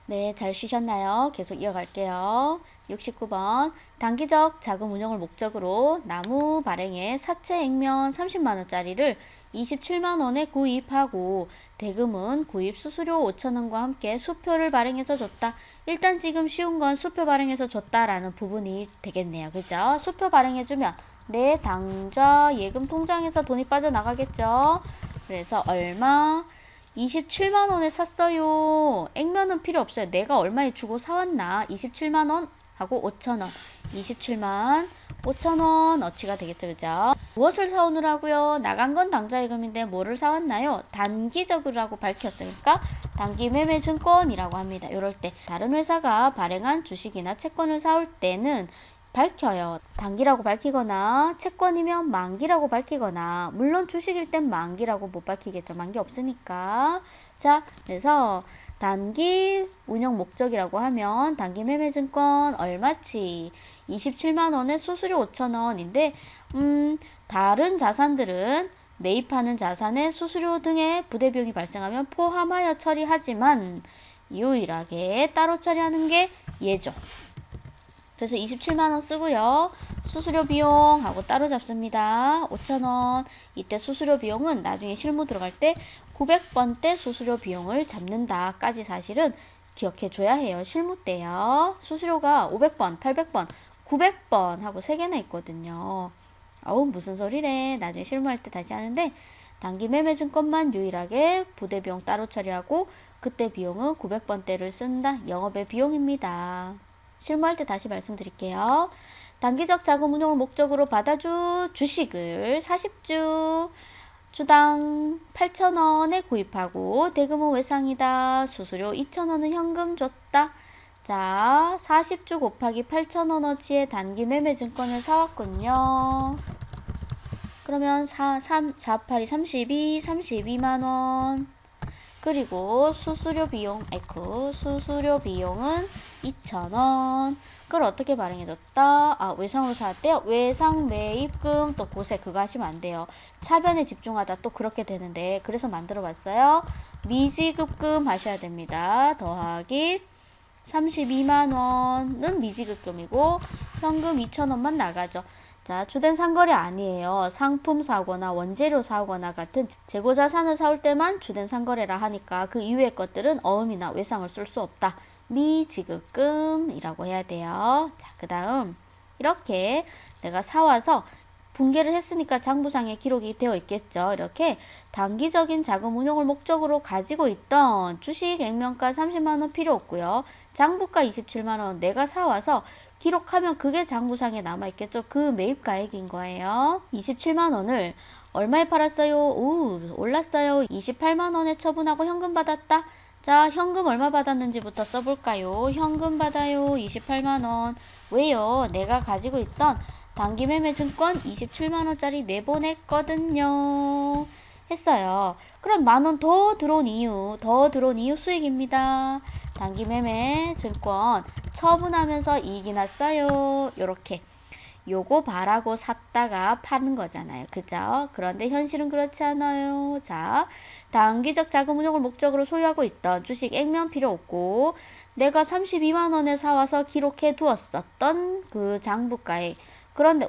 네, 잘 쉬셨나요? 계속 이어갈게요. 69번. 단기적 자금 운용을 목적으로 나무 발행에 사채 액면 30만원짜리를 27만원에 구입하고 대금은 구입 수수료 5천원과 함께 수표를 발행해서 줬다. 일단 지금 쉬운 건 수표 발행해서 줬다라는 부분이 되겠네요. 그죠? 수표 발행해주면 내 당좌 예금 통장에서 돈이 빠져나가겠죠? 그래서 얼마? 27만원에 샀어요. 액면은 필요 없어요. 내가 얼마에 주고 사왔나? 27만원 하고 5천원. 27만 5천원 어치가 되겠죠. 그죠? 무엇을 사오느라고요? 나간 건 당좌예금인데 뭐를 사왔나요? 단기적으로라고 밝혔으니까 단기 매매 증권이라고 합니다. 이럴 때 다른 회사가 발행한 주식이나 채권을 사올 때는 밝혀요. 단기라고 밝히거나 채권이면 만기라고 밝히거나 물론 주식일 땐 만기라고 못 밝히겠죠. 만기 없으니까. 자, 그래서 단기 운영 목적이라고 하면 단기 매매증권 얼마치? 27만원에 수수료 5천원인데 다른 자산들은 매입하는 자산의 수수료 등의 부대비용이 발생하면 포함하여 처리하지만 유일하게 따로 처리하는 게 얘죠. 그래서 27만원 쓰고요. 수수료 비용하고 따로 잡습니다. 5천원. 이때 수수료 비용은 나중에 실무 들어갈 때 900번대 수수료 비용을 잡는다까지 사실은 기억해 줘야 해요. 실무 때요. 수수료가 500번, 800번, 900번 하고 3개나 있거든요. 어우 무슨 소리래. 나중에 실무할 때 다시 하는데 단기 매매증권만 유일하게 부대비용 따로 처리하고 그때 비용은 900번대를 쓴다. 영업의 비용입니다. 실무할 때 다시 말씀드릴게요. 단기적 자금 운용을 목적으로 받아줄 주식을 40주 주당 8,000원에 구입하고 대금은 외상이다. 수수료 2,000원은 현금 줬다. 자, 40주 곱하기 8,000원어치의 단기 매매 증권을 사왔군요. 그러면 4, 8이 32, 32만원. 그리고 수수료 비용, 수수료 비용은 2,000원. 그걸 어떻게 발행해줬다? 외상으로 사왔대요. 외상 매입금 또 보세 그거 하시면 안 돼요. 차변에 집중하다 또 그렇게 되는데 그래서 만들어 봤어요. 미지급금 하셔야 됩니다. 더하기 32만원은 미지급금이고 현금 2,000원만 나가죠. 자, 주된 상거래 아니에요. 상품 사거나 원재료 사거나 같은 재고 자산을 사올 때만 주된 상거래라 하니까 그 이외의 것들은 어음이나 외상을 쓸 수 없다. 미지급금이라고 해야 돼요. 자, 그 다음 이렇게 내가 사와서 분괴를 했으니까 장부상에 기록이 되어 있겠죠. 이렇게 단기적인 자금 운용을 목적으로 가지고 있던 주식 액면가 30만원 필요 없고요. 장부가 27만원 내가 사와서 기록하면 그게 장부상에 남아있겠죠. 그 매입가액인 거예요. 27만원을 얼마에 팔았어요? 올랐어요. 28만원에 처분하고 현금 받았다. 자, 현금 얼마 받았는지부터 써볼까요? 현금 받아요. 28만원. 왜요? 내가 가지고 있던 단기 매매 증권 27만원짜리 내보냈거든요. 했어요. 그럼 만원 더 들어온 이유 수익입니다. 단기 매매 증권 처분하면서 이익이 났어요. 요렇게 요거 바라고 샀다가 파는 거잖아요. 그죠? 그런데 현실은 그렇지 않아요. 자, 단기적 자금 운용을 목적으로 소유하고 있던 주식 액면 필요 없고 내가 32만원에 사와서 기록해 두었었던 그 장부가에 그런데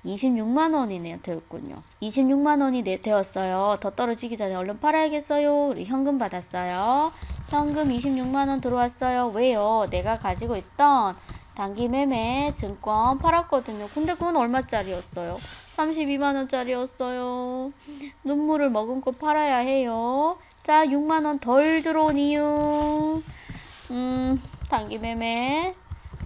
26만원이 되었군요. 26만원이 되었어요. 더 떨어지기 전에 얼른 팔아야겠어요. 우리 현금 받았어요. 현금 26만원 들어왔어요. 왜요? 내가 가지고 있던 단기 매매 증권 팔았거든요. 근데 그건 얼마짜리였어요? 32만원짜리였어요. 눈물을 머금고 팔아야 해요. 자, 6만원 덜 들어온 이유 단기 매매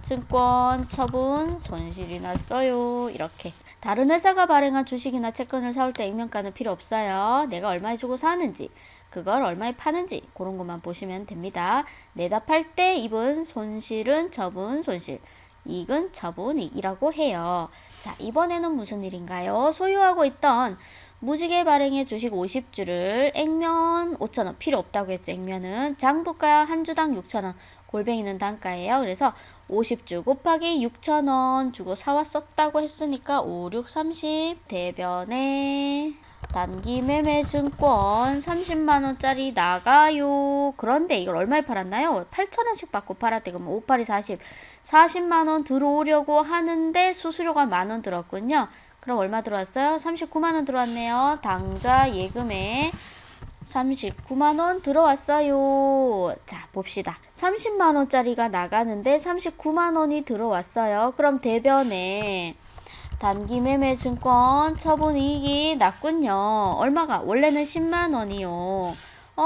증권 처분 손실이 났어요. 이렇게 다른 회사가 발행한 주식이나 채권을 사올 때 액면가는 필요 없어요. 내가 얼마에 주고 사는지 그걸 얼마에 파는지 그런 것만 보시면 됩니다. 내다 팔 때 입은 손실은 처분 손실, 이익은 처분 이익이라고 해요. 자, 이번에는 무슨 일인가요? 소유하고 있던 무지개 발행의 주식 50주를 액면 5,000원 필요 없다고 했죠. 액면은 장부가 한 주당 6,000원 골뱅이는 단가예요. 그래서 50주 곱하기 6,000원 주고 사왔었다고 했으니까 5, 6, 30 대변에 단기 매매 증권 30만원짜리 나가요. 그런데 이걸 얼마에 팔았나요? 8,000원씩 받고 팔았대. 그럼 5, 8이 40. 40만원 들어오려고 하는데 수수료가 만원 들었군요. 그럼 얼마 들어왔어요? 39만원 들어왔네요. 당좌 예금에 39만원 들어왔어요. 자, 봅시다. 30만원짜리가 나가는데 39만원이 들어왔어요. 그럼 대변에 단기 매매 증권 처분 이익이 났군요. 얼마가? 원래는 10만원이요.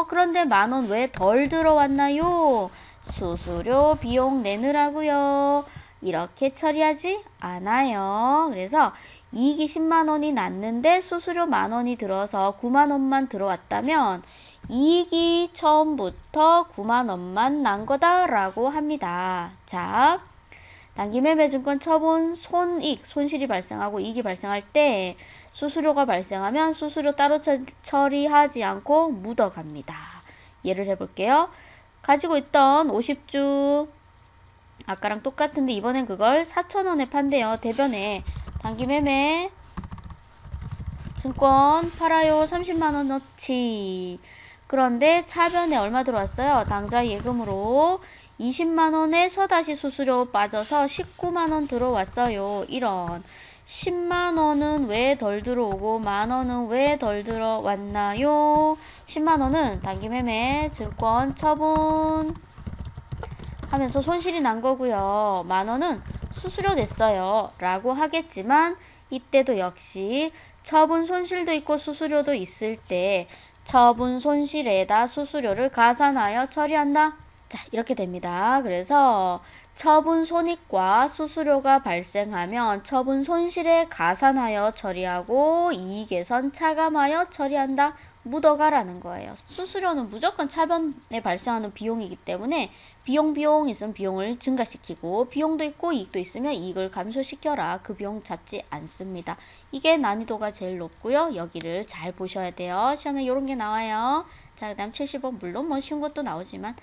그런데 만원 왜 덜 들어왔나요? 수수료 비용 내느라고요. 이렇게 처리하지 않아요. 그래서 이익이 10만원이 났는데 수수료 만원이 들어서 9만원만 들어왔다면 이익이 처음부터 9만원만 난 거다라고 합니다. 자, 단기 매매 증권 처분 손익, 손실이 발생하고 이익이 발생할 때 수수료가 발생하면 수수료 따로 처리하지 않고 묻어갑니다. 예를 해볼게요. 가지고 있던 50주 아까랑 똑같은데 이번엔 그걸 4,000원에 판대요. 대변에 단기 매매 증권 팔아요. 30만원어치. 그런데 차변에 얼마 들어왔어요? 당좌 예금으로 20만원에서 다시 수수료 빠져서 19만원 들어왔어요. 이런 10만원은 왜 덜 들어오고 만원은 왜 덜 들어왔나요? 10만원은 단기 매매 증권 처분 하면서 손실이 난 거고요. 만원은 수수료 냈어요 라고 하겠지만 이때도 역시 처분 손실도 있고 수수료도 있을 때 처분 손실에다 수수료를 가산하여 처리한다. 자, 이렇게 됩니다. 그래서 처분 손익과 수수료가 발생하면 처분 손실에 가산하여 처리하고 이익에선 차감하여 처리한다. 묻어가라는 거예요. 수수료는 무조건 차변에 발생하는 비용이기 때문에 비용 있으면 비용을 증가시키고 비용도 있고 이익도 있으면 이익을 감소시켜라. 그 비용 잡지 않습니다. 이게 난이도가 제일 높고요. 여기를 잘 보셔야 돼요. 시험에 이런 게 나와요. 자, 그 다음 70번 물론 뭐 쉬운 것도 나오지만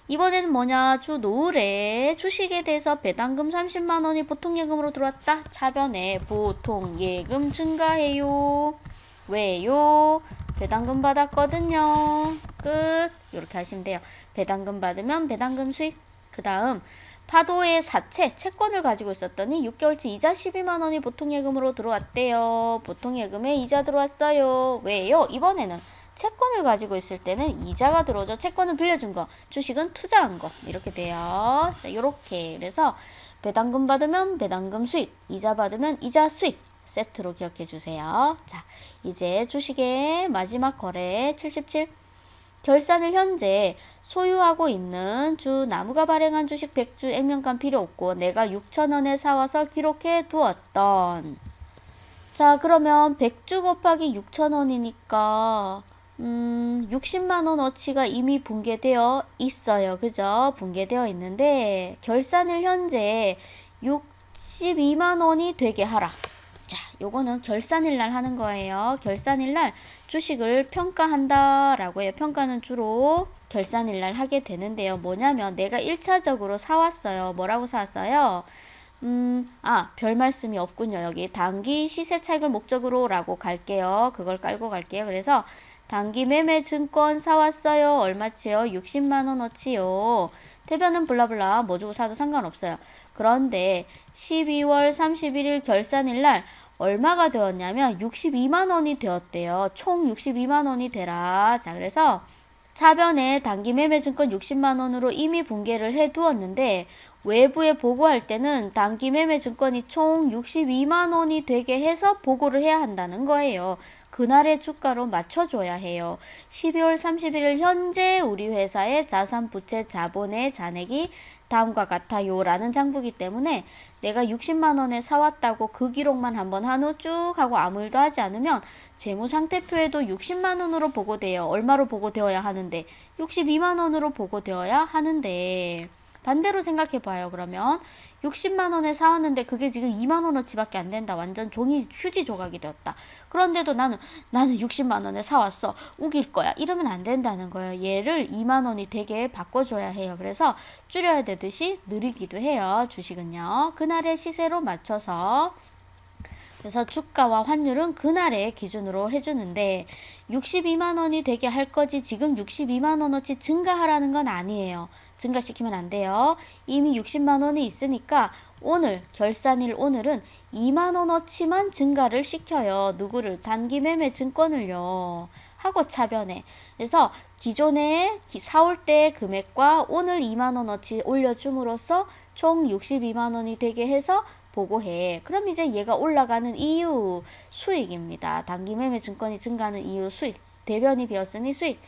이번에는 뭐냐? 주 노을에 주식에 대해서 배당금 30만원이 보통예금으로 들어왔다. 차변에 보통예금 증가해요. 왜요? 배당금 받았거든요. 끝. 이렇게 하시면 돼요. 배당금 받으면 배당금 수익. 그 다음 파도의 사채, 채권을 가지고 있었더니 6개월치 이자 12만원이 보통예금으로 들어왔대요. 보통예금에 이자 들어왔어요. 왜요? 이번에는 채권을 가지고 있을 때는 이자가 들어오죠. 채권은 빌려준 거, 주식은 투자한 거. 이렇게 돼요. 자, 요렇게. 그래서 배당금 받으면 배당금 수익, 이자 받으면 이자 수익. 세트로 기억해 주세요. 자, 이제 주식의 마지막 거래 77. 결산을 현재 소유하고 있는 주 나무가 발행한 주식 100주 액면가 필요 없고 내가 6,000원에 사와서 기록해 두었던. 자, 그러면 100주 곱하기 6,000원이니까 60만원어치가 이미 붕괴되어 있어요. 그죠? 붕괴되어 있는데 결산을 현재 62만원이 되게 하라. 자, 요거는 결산일날 하는 거예요. 결산일날 주식을 평가한다라고 해요. 평가는 주로 결산일날 하게 되는데요. 뭐냐면 내가 1차적으로 사왔어요. 뭐라고 사왔어요? 별 말씀이 없군요. 여기 단기 시세 차익을 목적으로 라고 갈게요. 그걸 깔고 갈게요. 그래서 단기 매매 증권 사왔어요. 얼마치요? 60만원어치요. 대변은 블라블라 뭐 주고 사도 상관없어요. 그런데 12월 31일 결산일날 얼마가 되었냐면 62만원이 되었대요. 총 62만원이 되라. 자, 그래서 차변에 단기 매매 증권 60만원으로 이미 붕괴를 해 두었는데 외부에 보고할 때는 단기 매매 증권이 총 62만원이 되게 해서 보고를 해야 한다는 거예요. 그날의 주가로 맞춰줘야 해요. 12월 31일 현재 우리 회사의 자산, 부채, 자본의 잔액이 다음과 같아요 라는 장부기 때문에 내가 60만원에 사왔다고 그 기록만 한번 한 후 쭉 하고 아무 일도 하지 않으면 재무상태표에도 60만원으로 보고돼요. 얼마로 보고되어야 하는데 62만원으로 보고되어야 하는데 반대로 생각해 봐요. 그러면 60만원에 사왔는데 그게 지금 2만원어치밖에 안 된다. 완전 종이 휴지 조각이 되었다. 그런데도 나는 60만원에 사왔어. 우길 거야. 이러면 안 된다는 거예요. 얘를 2만원이 되게 바꿔줘야 해요. 그래서 줄여야 되듯이 느리기도 해요. 주식은요. 그날의 시세로 맞춰서. 그래서 주가와 환율은 그날의 기준으로 해주는데 62만 원이 되게 할 거지 지금 62만 원어치 증가하라는 건 아니에요. 증가시키면 안 돼요. 이미 60만 원이 있으니까 오늘 결산일 오늘은 2만 원어치만 증가를 시켜요. 누구를? 단기 매매 증권을요. 하고 차변에. 그래서 기존에 사올 때 금액과 오늘 2만 원어치 올려줌으로써 총 62만 원이 되게 해서 보고해. 그럼 이제 얘가 올라가는 이유 수익입니다. 단기 매매 증권이 증가하는 이유 수익. 대변이 비었으니 수익.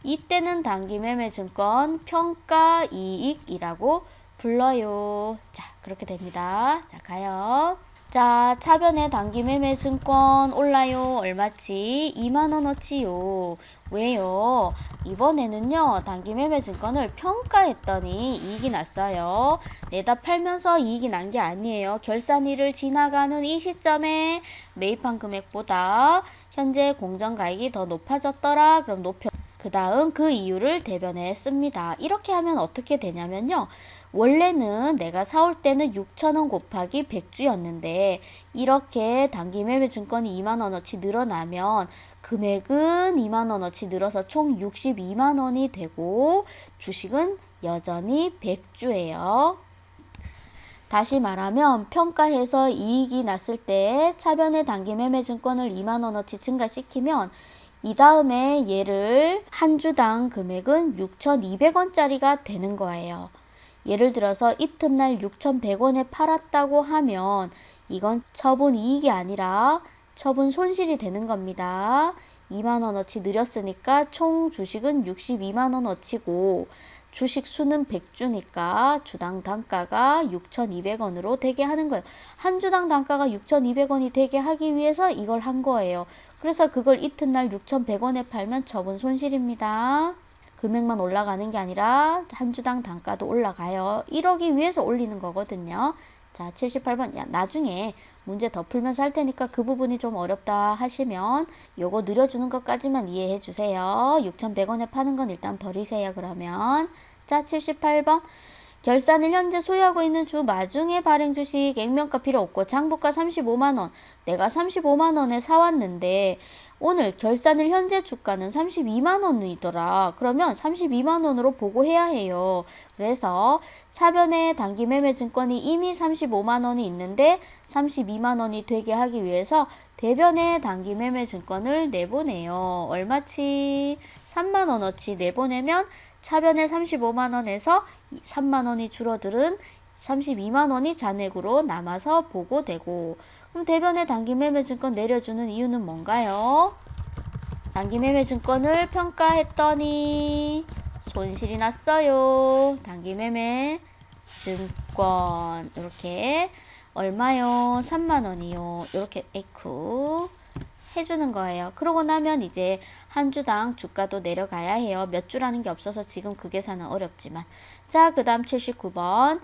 이때는 단기 매매 증권 평가 이익이라고 불러요. 자, 그렇게 됩니다. 자, 가요. 자, 차변에 단기 매매 증권 올라요. 얼마치? 2만 원어치요. 왜요? 이번에는요, 단기 매매 증권을 평가했더니 이익이 났어요. 내다 팔면서 이익이 난 게 아니에요. 결산일을 지나가는 이 시점에 매입한 금액보다 현재 공정가액이 더 높아졌더라. 그럼 그 다음 그 이유를 대변해 씁니다. 이렇게 하면 어떻게 되냐면요. 원래는 내가 사올 때는 6,000원 곱하기 100주였는데 이렇게 단기 매매 증권이 2만 원어치 늘어나면 금액은 2만 원어치 늘어서 총 62만 원이 되고 주식은 여전히 100주예요. 다시 말하면 평가해서 이익이 났을 때 차변의 단기 매매 증권을 2만 원어치 증가시키면 이 다음에 얘를 한 주당 금액은 6,200원짜리가 되는 거예요. 예를 들어서 이튿날 6,100원에 팔았다고 하면 이건 처분 이익이 아니라 처분 손실이 되는 겁니다. 2만 원어치 늘렸으니까 총 주식은 62만 원어치고 주식 수는 100주니까 주당 단가가 6,200원으로 되게 하는 거예요. 한 주당 단가가 6,200원이 되게 하기 위해서 이걸 한 거예요. 그래서 그걸 이튿날 6,100원에 팔면 처분 손실입니다. 금액만 올라가는 게 아니라 한 주당 단가도 올라가요. 이러기 위해서 올리는 거거든요. 자, 78번. 야, 나중에 문제 더 풀면서 할 테니까 그 부분이 좀 어렵다 하시면 요거 늘려주는 것까지만 이해해 주세요. 6,100원에 파는 건 일단 버리세요. 그러면 자, 78번. 결산을 현재 소유하고 있는 주 마중에 발행 주식 액면가 필요 없고 장부가 35만원. 내가 35만원에 사왔는데 오늘 결산일 현재 주가는 32만원이더라. 그러면 32만원으로 보고해야 해요. 그래서 차변에 단기 매매 증권이 이미 35만원이 있는데 32만원이 되게 하기 위해서 대변에 단기 매매 증권을 내보내요. 얼마치? 3만원어치 내보내면 차변에 35만원에서 3만원이 줄어들은 32만원이 잔액으로 남아서 보고되고 그럼 대변에 단기 매매 증권 내려주는 이유는 뭔가요? 단기 매매 증권을 평가했더니 손실이 났어요. 단기 매매 증권 이렇게 얼마요? 3만원이요. 이렇게 에쿠 해주는 거예요. 그러고 나면 이제 한 주당 주가도 내려가야 해요. 몇 주라는 게 없어서 지금 그 계산은 어렵지만 자, 그 다음 79번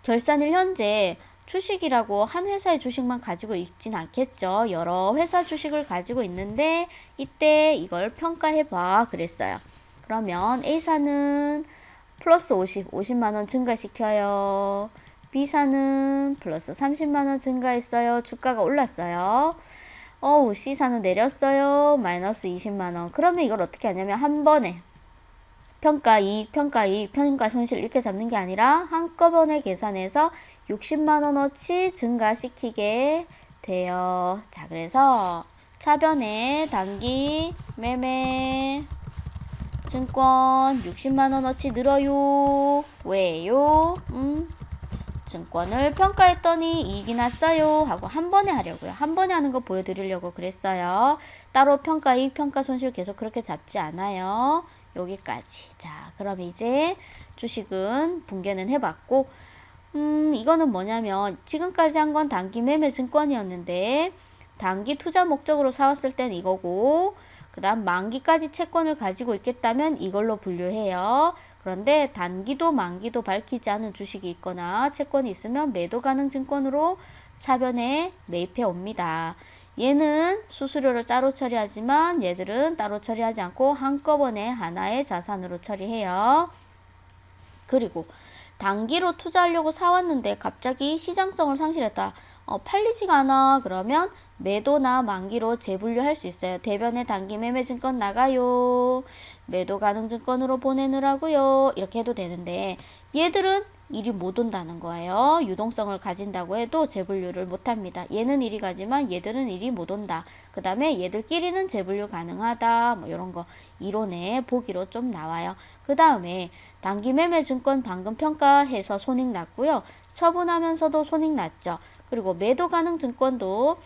결산일 현재 주식이라고 한 회사의 주식만 가지고 있진 않겠죠. 여러 회사 주식을 가지고 있는데 이때 이걸 평가해봐 그랬어요. 그러면 A사는 플러스 50만원 증가시켜요. B사는 플러스 30만원 증가했어요. 주가가 올랐어요. C사는 내렸어요. 마이너스 20만원. 그러면 이걸 어떻게 하냐면 한 번에 평가 이익, 평가 손실 이렇게 잡는 게 아니라 한꺼번에 계산해서 60만원어치 증가시키게 돼요. 자, 그래서 차변에 단기 매매 증권 60만원어치 늘어요. 왜요? 증권을 평가했더니 이익이 났어요 하고 한 번에 하려고요. 한 번에 하는 거 보여드리려고 그랬어요. 따로 평가 이익, 평가 손실 계속 그렇게 잡지 않아요. 여기까지. 자, 그럼 이제 주식은 붕괴는 해봤고 이거는 뭐냐면 지금까지 한 건 단기 매매 증권이었는데 단기 투자 목적으로 사왔을 땐 이거고 그 다음 만기까지 채권을 가지고 있겠다면 이걸로 분류해요. 그런데 단기도 만기도 밝히지 않은 주식이 있거나 채권이 있으면 매도 가능 증권으로 차변에 매입해 옵니다. 얘는 수수료를 따로 처리하지만 얘들은 따로 처리하지 않고 한꺼번에 하나의 자산으로 처리해요. 그리고 단기로 투자하려고 사왔는데 갑자기 시장성을 상실했다. 팔리지가 않아. 그러면 매도나 만기로 재분류할 수 있어요. 대변에 단기 매매 증권 나가요. 매도 가능 증권으로 보내느라고요. 이렇게 해도 되는데 얘들은 일이 못 온다는 거예요. 유동성을 가진다고 해도 재분류를 못 합니다. 얘는 일이 가지만 얘들은 일이 못 온다. 그 다음에 얘들끼리는 재분류 가능하다. 뭐 이런 거 이론에 보기로 좀 나와요. 그 다음에 단기 매매 증권 방금 평가해서 손익 났고요. 처분하면서도 손익 났죠. 그리고 매도 가능 증권도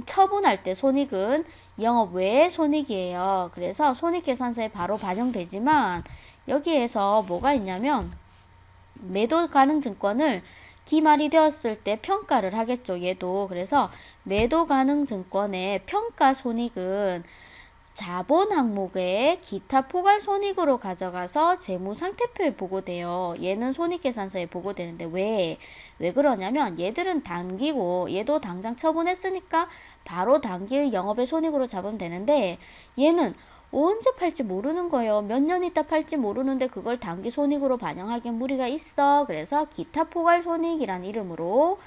처분할 때 손익은 영업 외의 손익이에요. 그래서 손익계산서에 바로 반영되지만 여기에서 뭐가 있냐면 매도 가능 증권을 기말이 되었을 때 평가를 하겠죠. 얘도. 그래서 매도 가능 증권의 평가 손익은 자본 항목의 기타 포괄 손익으로 가져가서 재무상태표에 보고돼요. 얘는 손익계산서에 보고되는데 왜 그러냐면 얘들은 단기고 얘도 당장 처분했으니까 바로 단기의 영업의 손익으로 잡으면 되는데 얘는 언제 팔지 모르는 거예요. 몇 년 있다 팔지 모르는데 그걸 단기 손익으로 반영하기엔 무리가 있어. 그래서 기타 포괄 손익이란 이름으로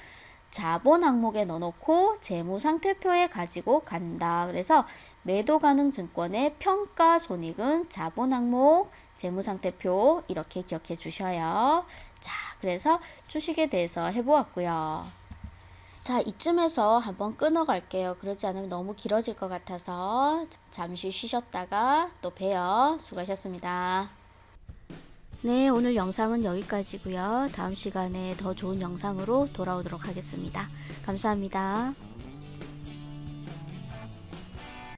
자본 항목에 넣어놓고 재무상태표에 가지고 간다. 그래서 매도 가능 증권의 평가 손익은 자본 항목, 재무상태표 이렇게 기억해 주셔요. 자, 그래서 주식에 대해서 해보았고요. 자, 이쯤에서 한번 끊어 갈게요. 그렇지 않으면 너무 길어질 것 같아서 잠시 쉬셨다가 또 봬요. 수고하셨습니다. 네, 오늘 영상은 여기까지고요. 다음 시간에 더 좋은 영상으로 돌아오도록 하겠습니다. 감사합니다.